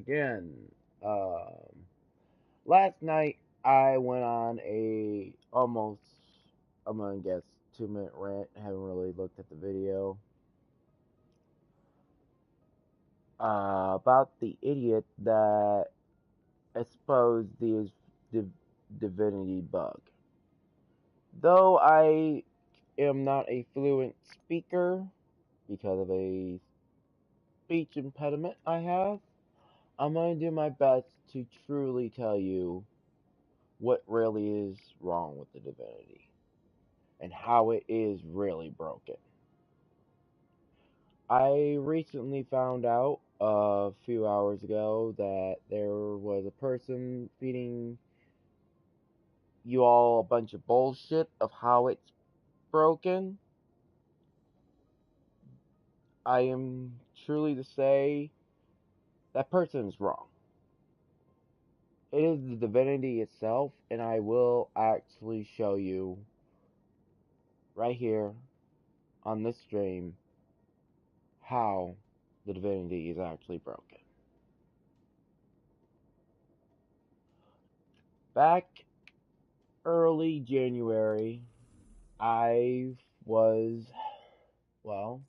again. Um, Last night I went on a almost, I'm gonna guess, 2 minute rant. Haven't really looked at the video. About the idiot that exposed the div- divinity bug. Though I am not a fluent speaker because of a speech impediment I have, I'm going to do my best to truly tell you what really is wrong with the divinity and how it is really broken. I recently found out a few hours ago that there was a person feeding you all a bunch of bullshit of how it's broken. I am truly to say that person is wrong. It is the divinity itself, and I will actually show you right here on this stream how the divinity is actually broken. Back early January, I was, well,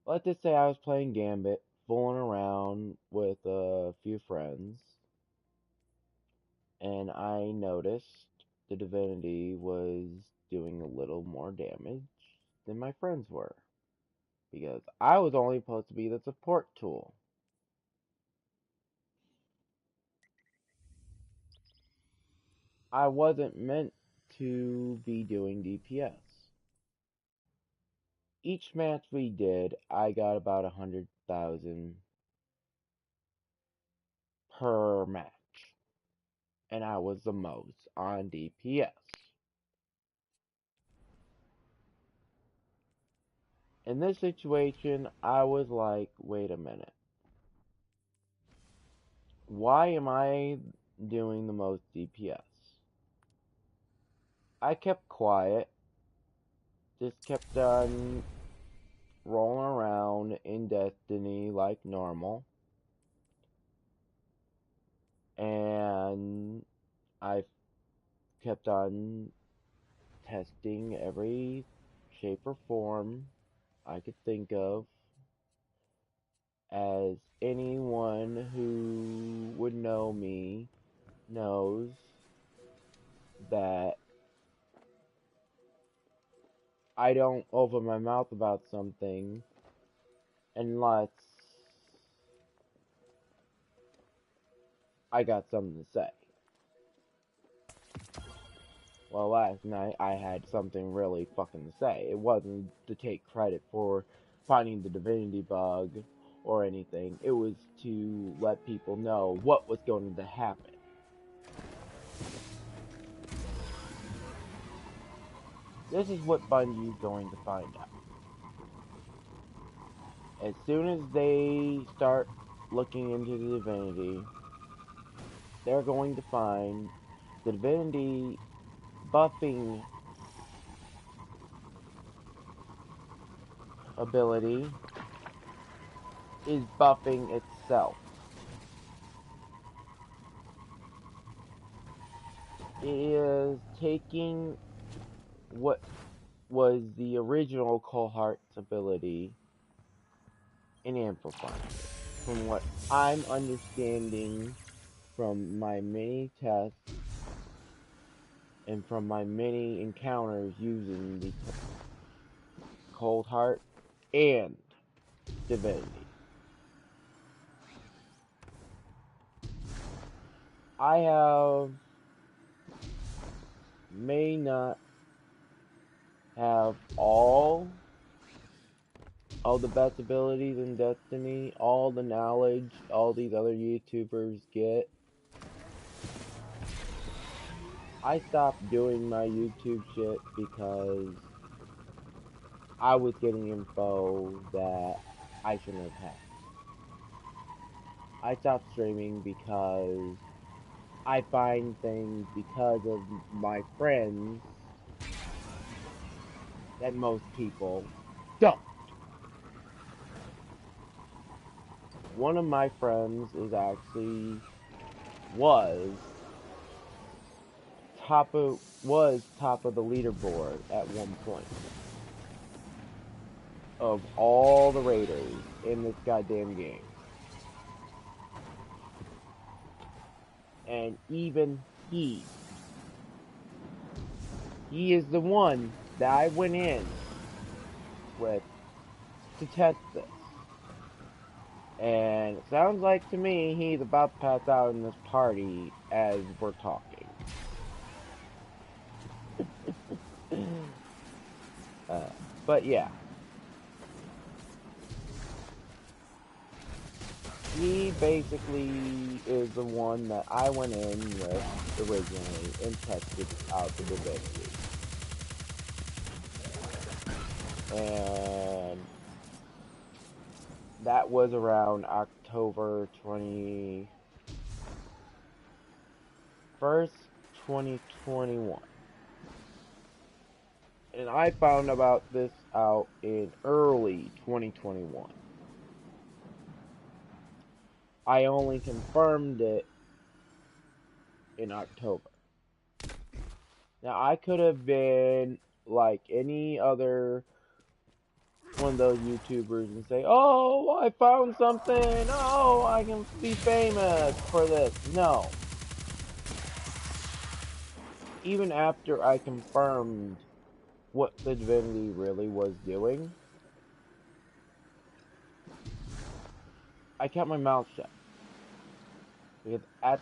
let's just say I was playing Gambit, fooling around with a few friends, and I noticed the divinity was doing a little more damage than my friends were, because I was only supposed to be the support tool. I wasn't meant to be doing DPS. Each match we did, I got about 100,000 per match, and I was the most on DPS. In this situation, I was like, wait a minute. Why am I doing the most DPS? I kept quiet, just kept on rolling around in Destiny like normal, and I kept on testing every shape or form I could think of, as anyone who would know me knows that I don't open my mouth about something unless I got something to say. Well, last night I had something really fucking to say. It wasn't to take credit for finding the divinity bug or anything. It was to let people know what was going to happen. This is what Bungie's going to find out. As soon as they start looking into the divinity, they're going to find the divinity buffing ability is buffing itself. It is taking what was the original Cold Heart's ability and amplifying it. From what I'm understanding from my many tests and from my many encounters using the Cold Heart and Divinity. I may not have all the best abilities in Destiny, all the knowledge all these other YouTubers get. I stopped doing my YouTube shit because I was getting info that I shouldn't have had. I stopped streaming because I find things because of my friends that most people don't. one of my friends was top of the leaderboard at one point of all the raiders in this goddamn game. And even he is the one that I went in with to test this. And it sounds like to me he's about to pass out in this party as we're talking. But yeah. He basically is the one that I went in with originally and tested out the Divinity. And that was around October 21st, 2021. And I found about this out in early 2021. I only confirmed it in October. Now, I could have been like any other one of those YouTubers and say, oh, I found something, oh, I can be famous for this. No. Even after I confirmed what the Divinity really was doing, I kept my mouth shut. Because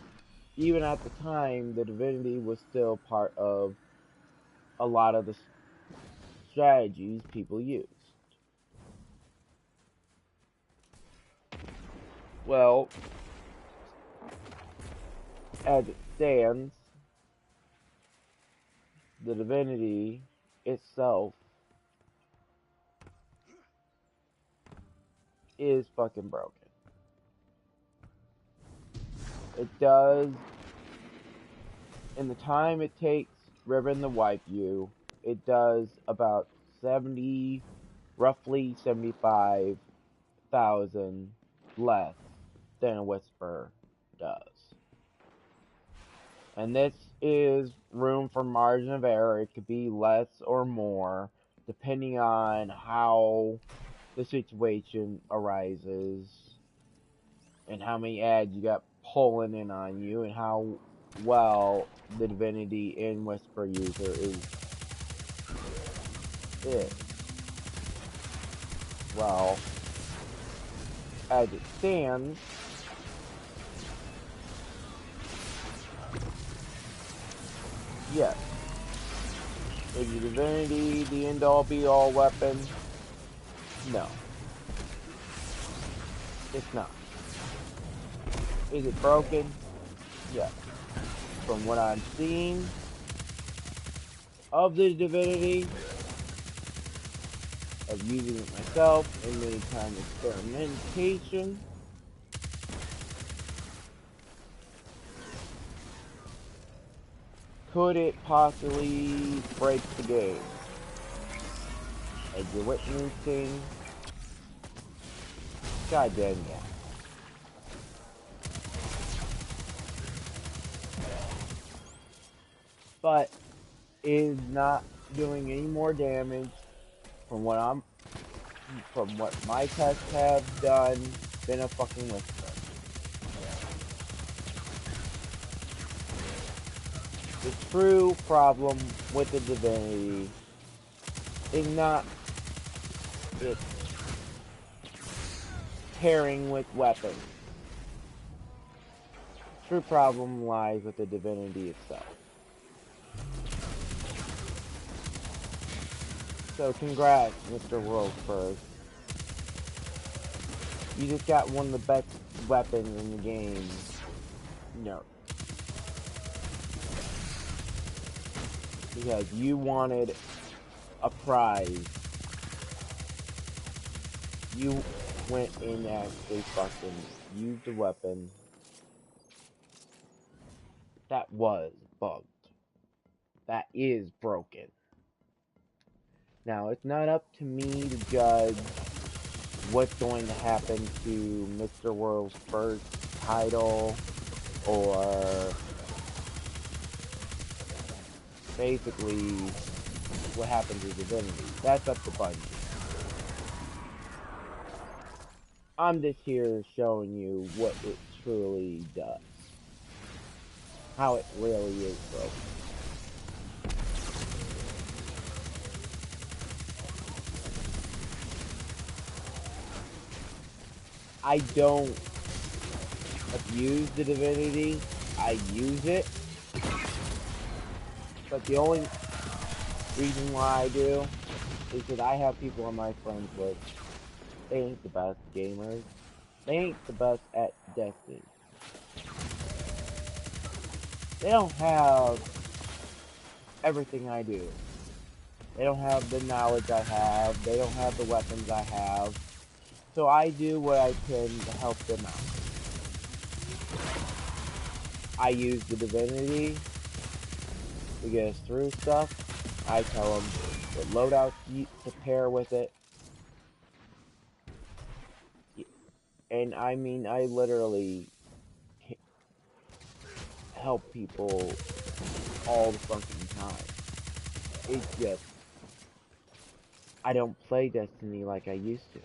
even at the time, the Divinity was still part of a lot of the strategies people used. Well, as it stands, the Divinity itself is fucking broken. It does, in the time it takes Ribbon to wipe you, it does about roughly 75,000 less than a Whisper does. And this is room for margin of error. It could be less or more, depending on how the situation arises, and how many ads you got pulling in on you, and how well the Divinity in Whisper user is. Well, as it stands, yes. Is the Divinity the end-all be-all weapon? No. It's not. Is it broken? Yes. From what I'm seeing of the Divinity, of using it myself in many times experimentation, could it possibly break the game? As you're witnessing, goddamn yeah. But is not doing any more damage from what my tests have done than a fucking Whisper. The true problem with the Divinity is not its pairing with weapons. The true problem lies with the Divinity itself. So congrats, Mr. World First. You just got one of the best weapons in the game. No. Because you wanted a prize. You went in and actually fucking used a weapon that was bugged. That is broken. Now, it's not up to me to judge what's going to happen to Mr. World's first title, or basically what happens to Divinity. That's up to Bungie. I'm just here showing you what it truly does. How it really is broken. I don't abuse the Divinity. I use it. But the only reason why I do is that I have people on my friends list. They ain't the best gamers. They ain't the best at Destiny. They don't have everything I do. They don't have the knowledge I have. They don't have the weapons I have. So I do what I can to help them out. I use the Divinity to get us through stuff. I tell them what loadouts to pair with it. And I mean, I literally help people all the fucking time. It's just, I don't play Destiny like I used to.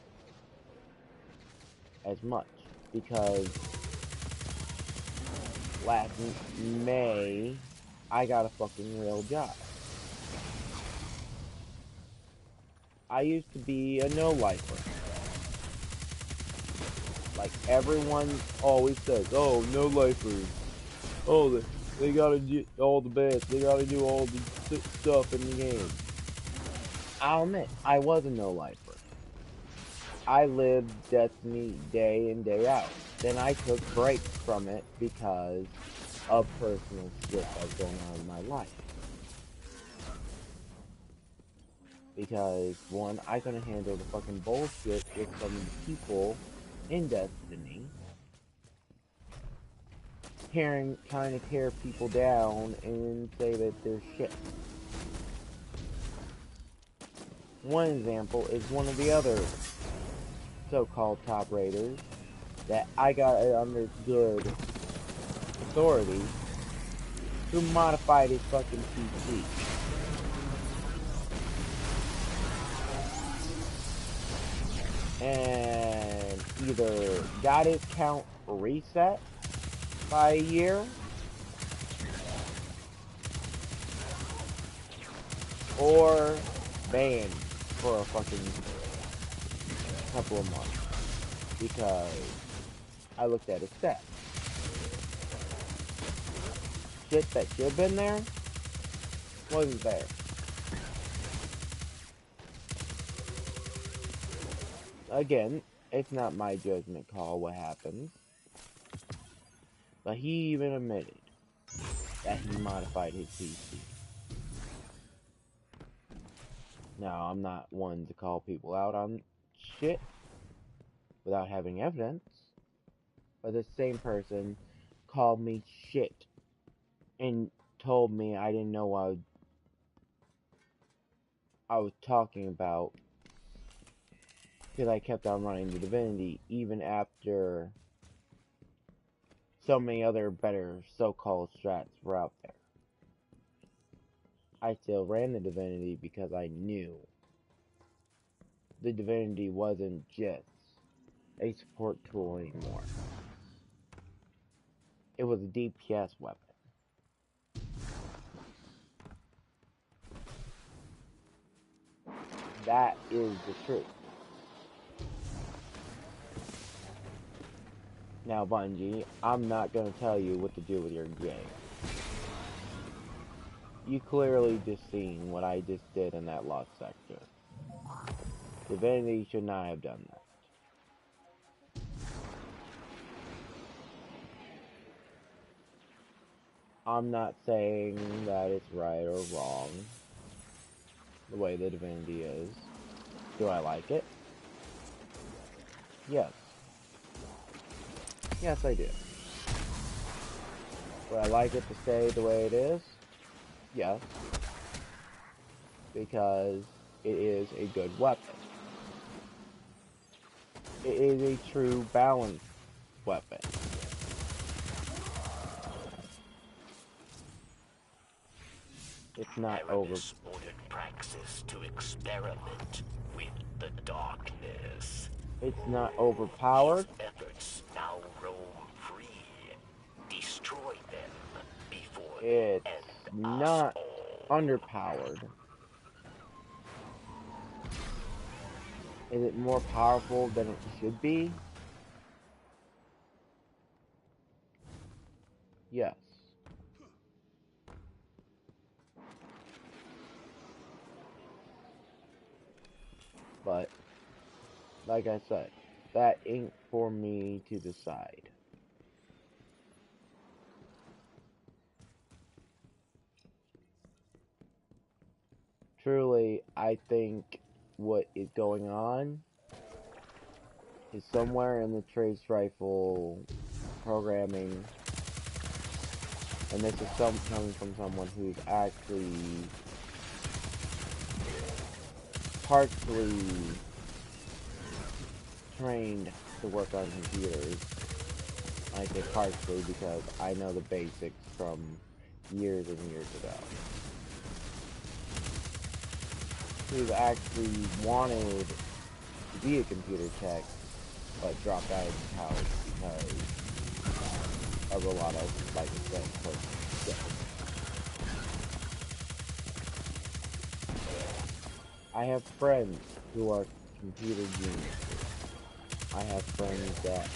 As much. Because last May, I got a fucking real job. I used to be a no-lifer. Like, everyone always says, oh, no-lifers. Oh, they gotta do all the best. They gotta do all the stuff in the game. I'll admit, I was a no-lifer. I lived Destiny day in, day out. Then I took breaks from it because of personal shit that was going on in my life. Because, one, I couldn't handle the fucking bullshit with some people in Destiny. Trying to tear people down and say that they're shit. One example is one of the other so-called top raiders that I got under good authority who modified his fucking PC. And either got his count reset by a year, or banned for a fucking couple of months because I looked at his stats. Shit that should have been there wasn't there. Again, it's not my judgment call what happens, but he even admitted that he modified his PC. Now, I'm not one to call people out on shit without having evidence, but the same person called me shit and told me I didn't know what I was talking about because I kept on running the Divinity even after so many other better so-called strats were out there. I still ran the Divinity because I knew the Divinity wasn't just a support tool anymore. It was a DPS weapon. That is the truth. Now, Bungie, I'm not going to tell you what to do with your game. You clearly just seen what I just did in that lost sector. Divinity should not have done that. I'm not saying that it's right or wrong, the way the Divinity is. Do I like it? Yes. Yes, I do. Would I like it to stay the way it is? Yes. Because it is a good weapon. It is a true balance weapon. It's not over. Ordered praxis to experiment with the darkness. It's not overpowered. His efforts now roam free. Destroy them before they It's end us not all. underpowered. Is it more powerful than it should be? Yes. But, like I said, that ain't for me to decide. Truly, I think what is going on is somewhere in the trace rifle programming, and this is coming from someone who's actually partially trained to work on computers. I say partially because I know the basics from years and years ago. Who's actually wanted to be a computer tech, but dropped out of college because of a lot of, like I said, shit. I have friends who are computer geniuses. I have friends that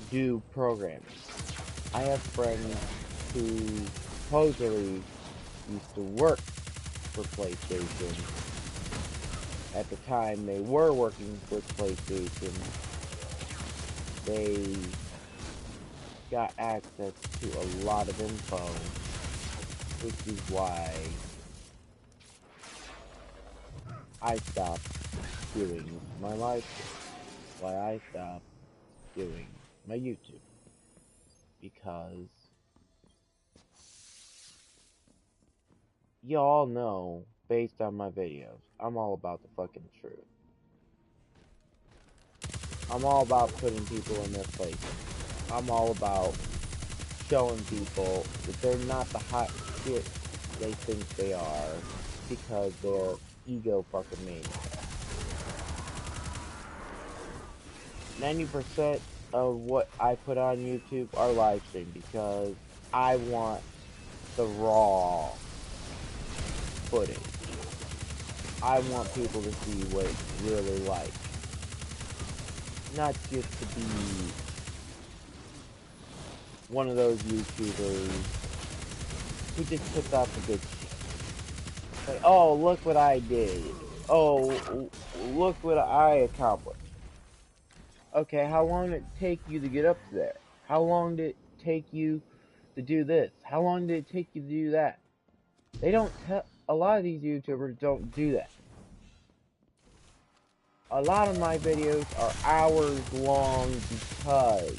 do programming. I have friends who supposedly used to work for PlayStation. At the time they were working with PlayStation, they got access to a lot of info, which is why I stopped doing my live stream, why I stopped doing my YouTube, because y'all know, based on my videos, I'm all about the fucking truth. I'm all about putting people in their place. I'm all about showing people that they're not the hot shit they think they are because they're ego fucking maniacs. 90% of what I put on YouTube are live stream because I want the raw footage. I want people to see what it's really like. Not just to be one of those YouTubers who just puts out the good shit. Like, oh, look what I did. Oh, look what I accomplished. Okay, how long did it take you to get up there? How long did it take you to do this? How long did it take you to do that? They don't tell, a lot of these YouTubers don't do that. A lot of my videos are hours long because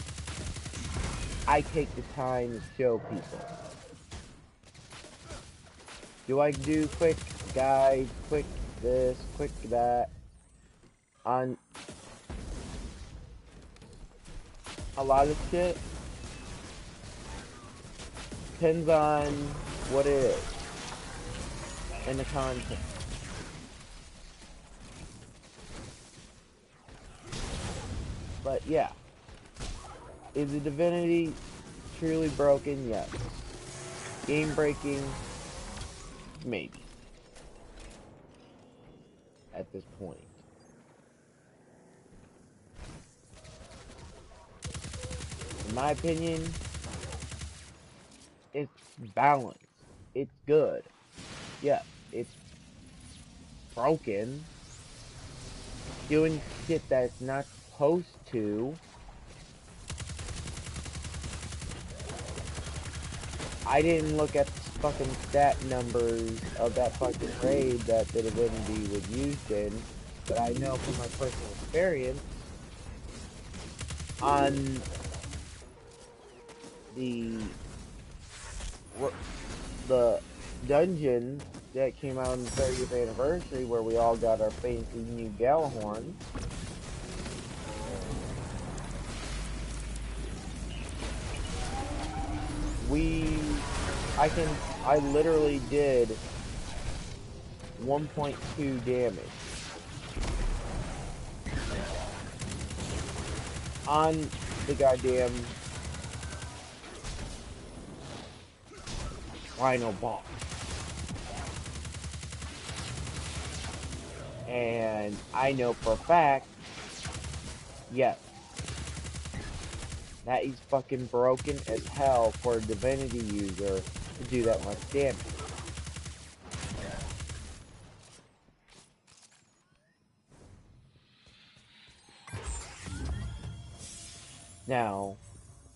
I take the time to show people. Do I do quick guides, quick this, quick that, on a lot of shit? Depends on what it is and the content. But yeah, is the Divinity truly broken? Yes. Game breaking? Maybe. At this point. In my opinion, it's balanced. It's good. Yeah, it's broken. Doing shit that's not supposed to. I didn't look at the fucking stat numbers of that fucking raid that the Divinity was used in, but I know from my personal experience on the dungeon that came out on the 30th anniversary where we all got our fancy new Galahorns. I literally did 1.2 damage on the goddamn final boss. And I know for a fact, yes, that is fucking broken as hell for a Divinity user to do that much damage. Now,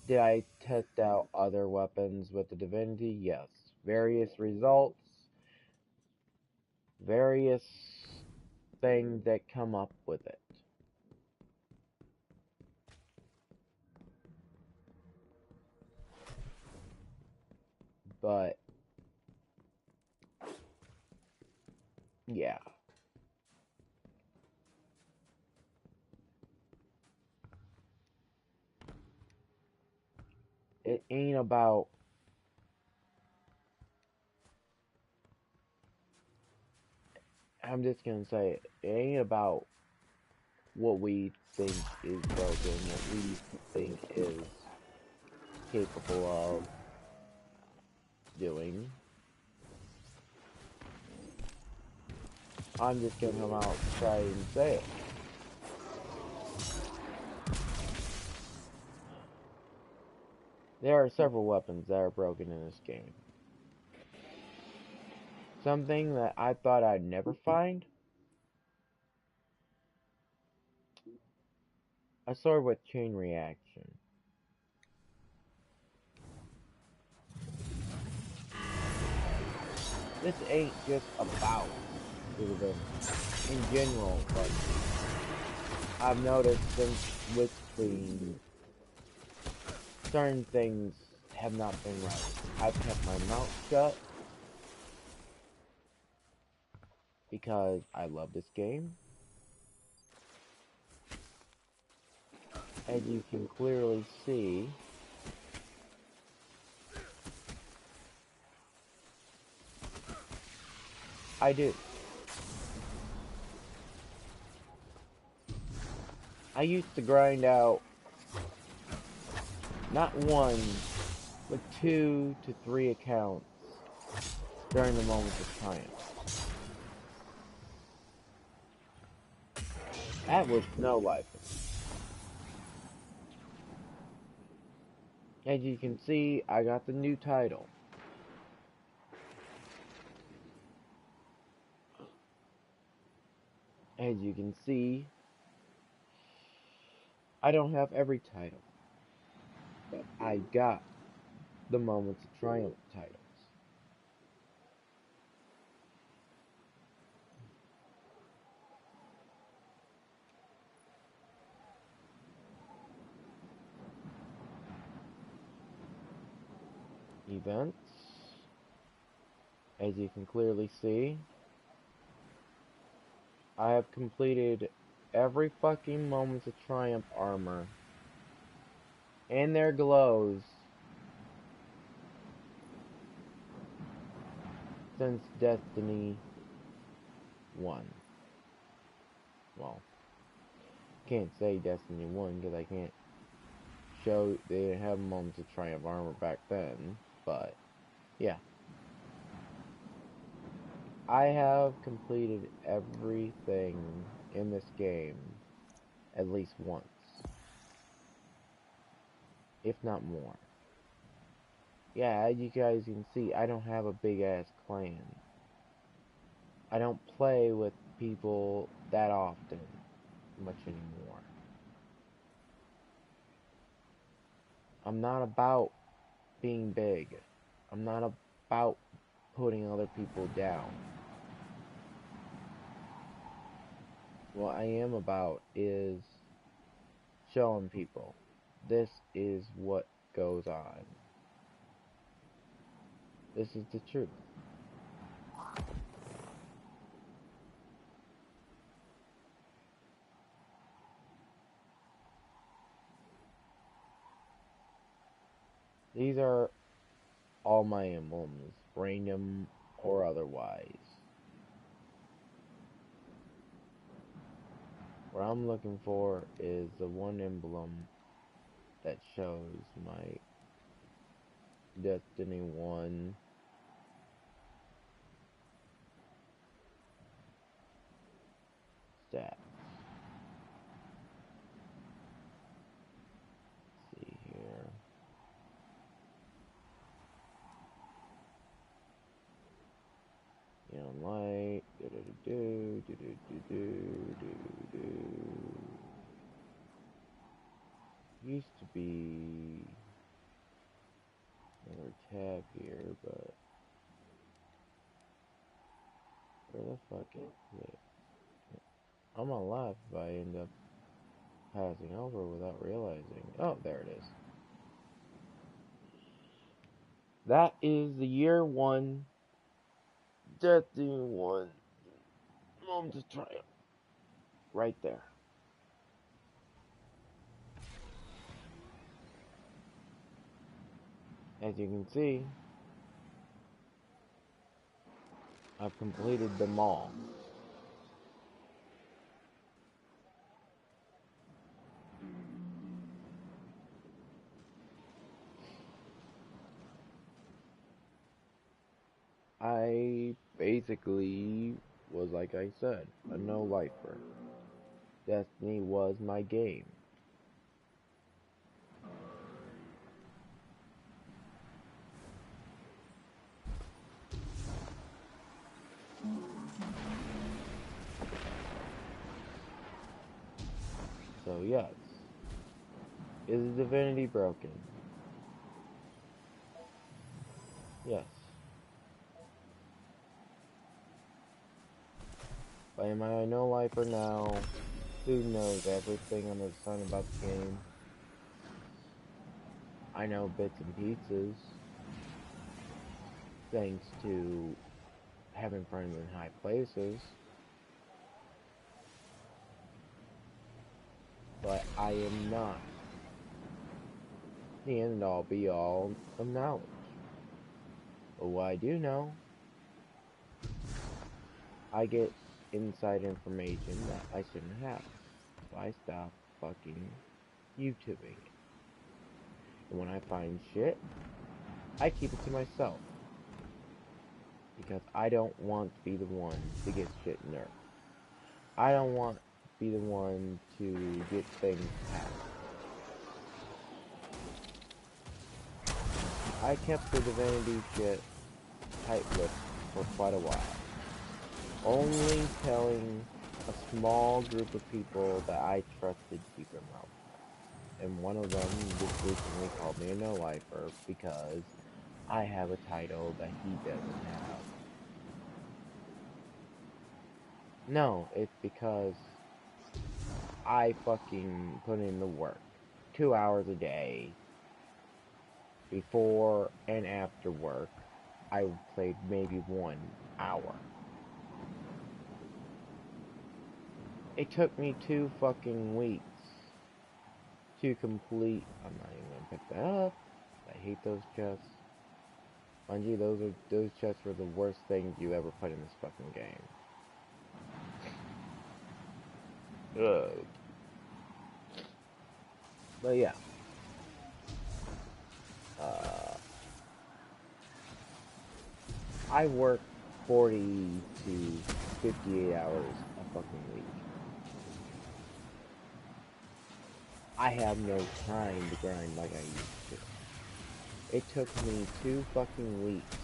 did I test out other weapons with the Divinity? Yes. Various results, various things that come up with it. But, yeah. It ain't about I'm just gonna say it ain't about what we think is broken, what we think is capable of doing. I'm just gonna come out and try and say it. There are several weapons that are broken in this game. Something that I thought I'd never find. A sword with chain reaction. This ain't just about the event in general, but I've noticed since with Queen, certain things have not been right. I've kept my mouth shut because I love this game. As you can clearly see, I do. I used to grind out not one, but 2 to 3 accounts during the moments of triumph. That was no life. As you can see, I got the new title. As you can see, I don't have every title, but I got the Moments of Triumph titles. Events, as you can clearly see, I have completed every fucking Moments of Triumph armor and their glows since Destiny 1. Well, can't say Destiny 1 because I can't show they didn't have Moments of Triumph armor back then, but yeah. I have completed everything in this game at least once, if not more. Yeah, as you guys can see, I don't have a big ass clan. I don't play with people that often, much anymore. I'm not about being big. I'm not about putting other people down. What I am about is showing people this is what goes on. This is the truth. These are all my emblems, random or otherwise. What I'm looking for is the one emblem that shows my Destiny 1 stats. Let's see here. Light. Used to be another tab here, but where the fuck is it? I'm alive if I end up passing over without realizing. Oh, there it is. That is the year 1 Destiny 1 Moment of Triumph. Right there. As you can see, I've completed them all. I basically was, like I said, a no-lifer. Destiny was my game. So yes, is Divinity broken? Yes. But am I a no-lifer now? Who knows everything under the sun about the game? I know bits and pieces, thanks to having friends in high places. But I am not the end-all be-all of knowledge. But what I do know, I get inside information that I shouldn't have. So I stop fucking YouTubing it. And when I find shit, I keep it to myself. Because I don't want to be the one to get shit nerfed. I don't want to be the one to get things hacked. I kept the Divinity shit tight-lipped for quite a while. Only telling a small group of people that I trusted to keep them out. And one of them just recently called me a no-lifer because I have a title that he doesn't have. No, it's because I fucking put in the work. 2 hours a day. Before and after work, I played maybe 1 hour. It took me 2 fucking weeks to complete. I'm not even gonna pick that up. I hate those chests. Mind you, those chests were the worst things you ever put in this fucking game. Ugh. But yeah. I work 40 to 58 hours a fucking week. I have no time to grind like I used to. It took me 2 fucking weeks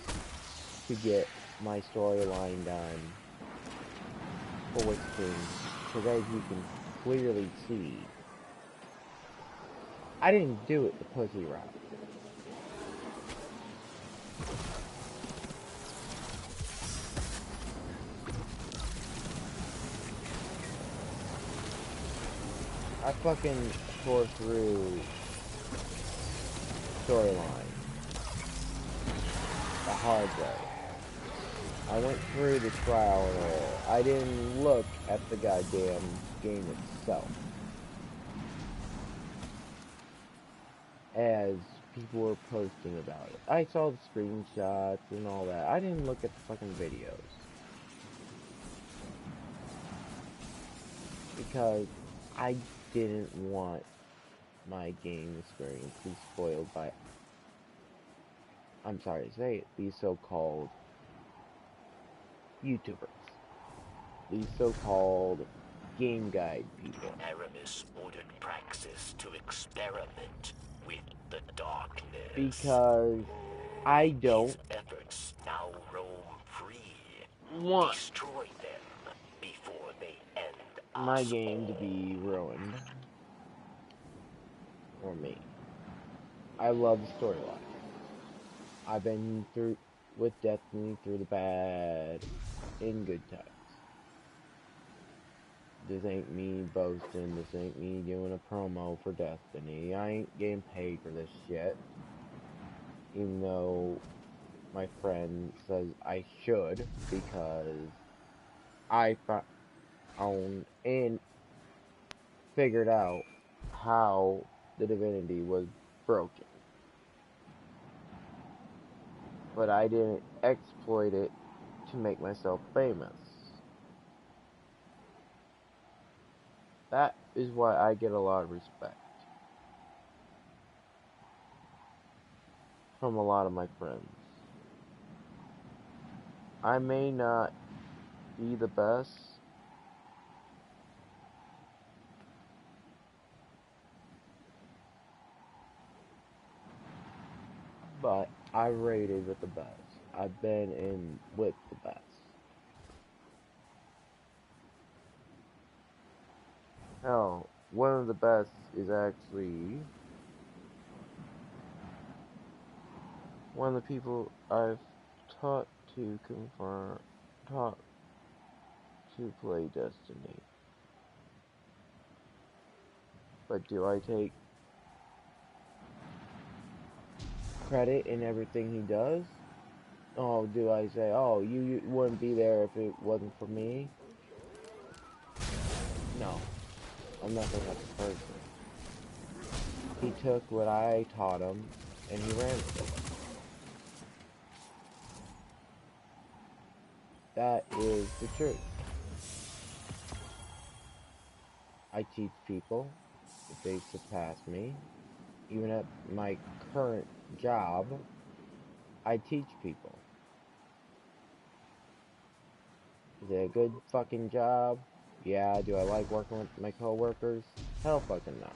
to get my storyline done for Witch King, because as you can clearly see, I didn't do it the pussy route. I fucking tore through storyline the hard way. I went through the trial and error. I didn't look at the goddamn game itself. As people were posting about it. I saw the screenshots and all that. I didn't look at the fucking videos. Because I didn't want my game experience to be spoiled by, I'm sorry to say it, these so-called YouTubers. These so-called game guide people. Aramis ordered Praxis to experiment with the darkness. Because I don't His efforts now roam free. want Destroy them before they end my us game to all. be ruined. Or me. I love the storyline. I've been through with Destiny through the bad and good times. This ain't me boasting, this ain't me doing a promo for Destiny. I ain't getting paid for this shit. Even though my friend says I should, because I found and figured out how the Divinity was broken. But I didn't exploit it to make myself famous. That is why I get a lot of respect from a lot of my friends. I may not be the best, but I rated with the best. I've been in with the best. Hell, one of the best is actually one of the people I've taught to play Destiny. But do I take credit in everything he does? Oh, do I say, oh, you wouldn't be there if it wasn't for me? No, I'm not that type of person. He took what I taught him, and he ran with it. That is the truth. I teach people if they surpass me. Even at my current job, I teach people. Is it a good fucking job? Yeah, do I like working with my coworkers? Hell fucking no.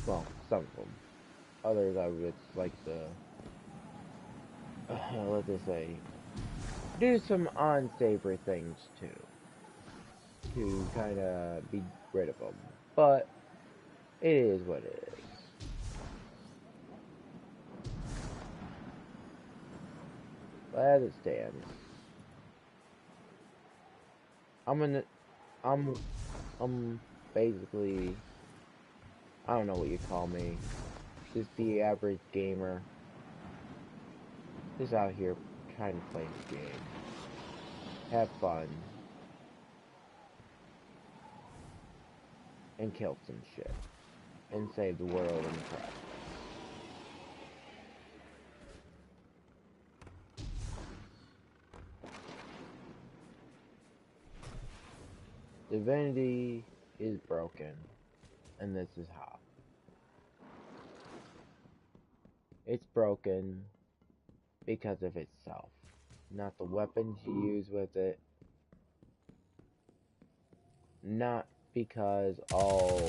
Well, some of them. Others I would like to, let's just say, do some unsavory things too. To kind of be rid of them. But, it is what it is. But as it stands, I'm basically, I don't know what you call me, just the average gamer, just out here trying to play the game, have fun, and kill some shit, and save the world in the process. Divinity is broken, and this is how. It's broken because of itself, not the weapons you use with it, not because, oh,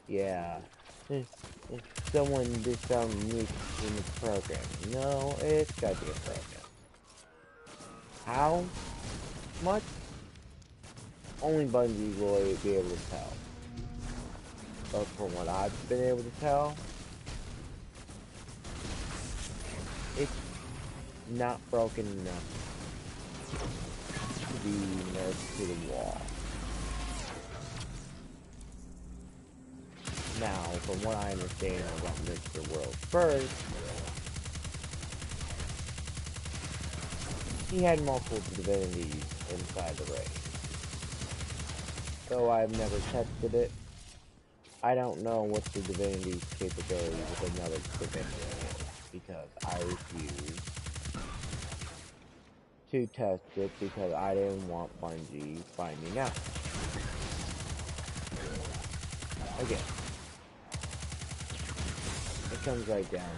yeah, someone did some niche in the program. No, it's gotta be a program. How much? Only Bungie will be able to tell. But from what I've been able to tell, it's not broken enough to be nerfed to the wall. Now, from what I understand about Mr. World First, he had multiple divinities inside the raid. Though I've never tested it, I don't know what the Divinity's capability with another Divinity is, because I refuse to test it because I didn't want Bungie finding out. Again, it comes right down to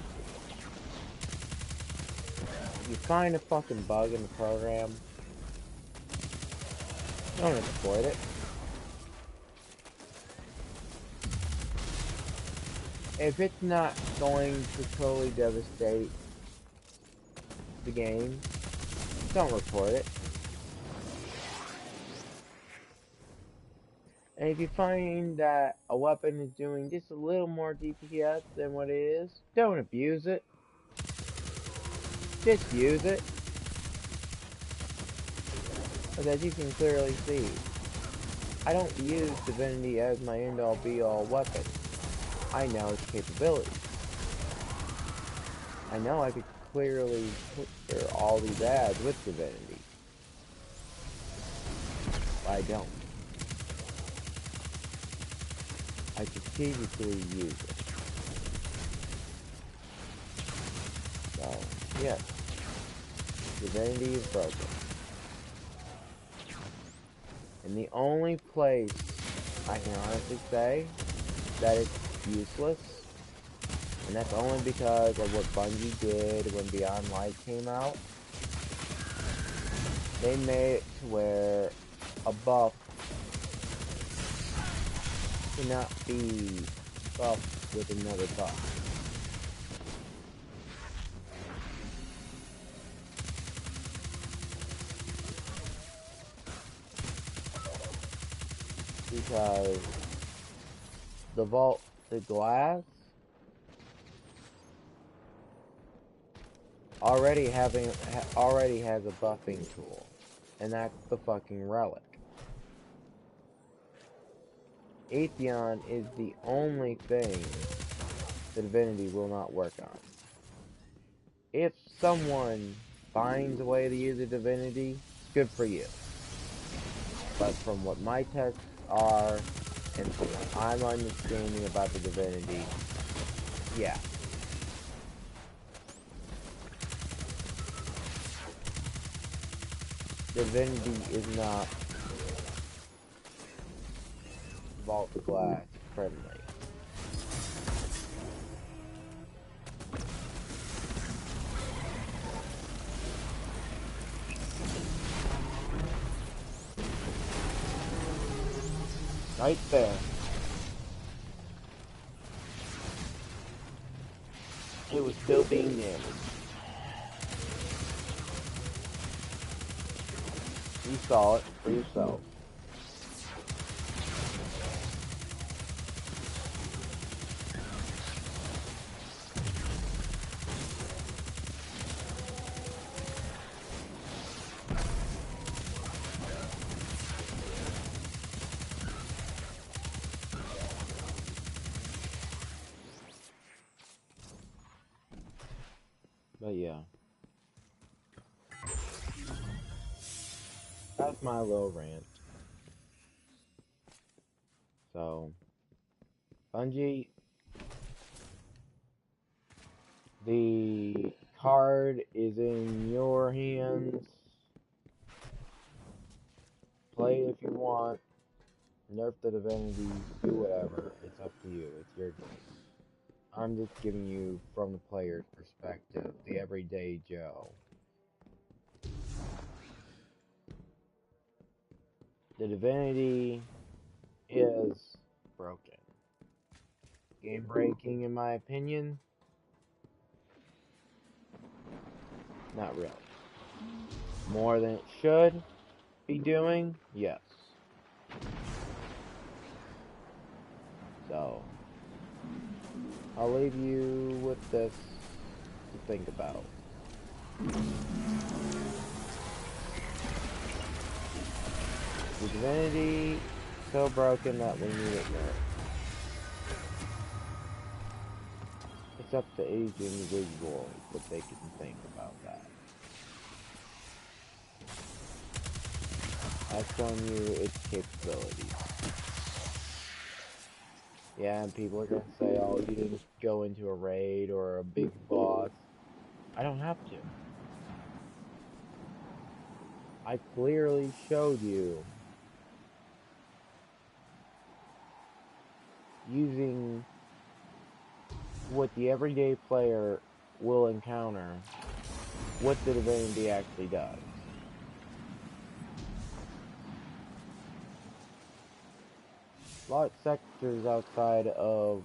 it. If you find a fucking bug in the program, don't exploit it. If it's not going to totally devastate the game, don't report it. And if you find that a weapon is doing just a little more DPS than what it is, don't abuse it. Just use it. But as you can clearly see, I don't use Divinity as my end-all be-all weapon. I know its capabilities. I know I could clearly clear all these ads with Divinity. But I don't. I strategically use it. So, yes. Divinity is broken. And the only place I can honestly say that it's useless, and that's only because of what Bungie did when Beyond Light came out. They made it to where a buff cannot be buffed with another buff. Because the glass already has a buffing tool, and that's the fucking relic. Atheon is the only thing the Divinity will not work on. If someone finds a way to use a Divinity, good for you. But from what my tests are, and from what I'm understanding about the Divinity, yeah. Divinity is not Vault Glass friendly. Right there. It was still being damaged. You saw it for yourself. But yeah. That's my little rant. So, Bungie, the card is in your hands. Play it if you want. Nerf the Divinity. Do whatever. It's up to you. It's your game. I'm just giving you from the player's perspective, the everyday Joe. The Divinity is broken. Game breaking, in my opinion? Not really. More than it should be doing? Yes. So, I'll leave you with this to think about. The Divinity so broken that we need it nerfed. It's up to each individual what they can think about that. I've shown you its capabilities. Yeah, and people are gonna say, oh, you didn't go into a raid or a big boss. I don't have to. I clearly showed you using what the everyday player will encounter, what the divinity actually does. A lot of sectors outside of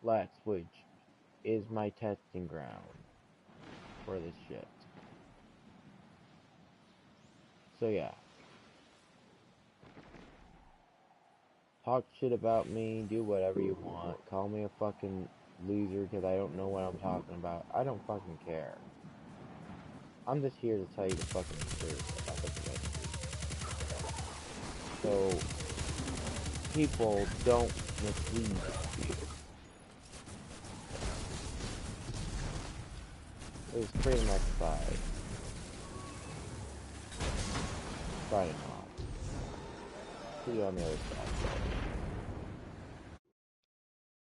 Lax, which is my testing ground for this shit. So yeah. Talk shit about me, do whatever you want, call me a fucking loser because I don't know what I'm talking about. I don't fucking care. I'm just here to tell you the fucking truth about the divinity. So, people don't mislead you. It was create an exercise. Signing off. See you on the other side.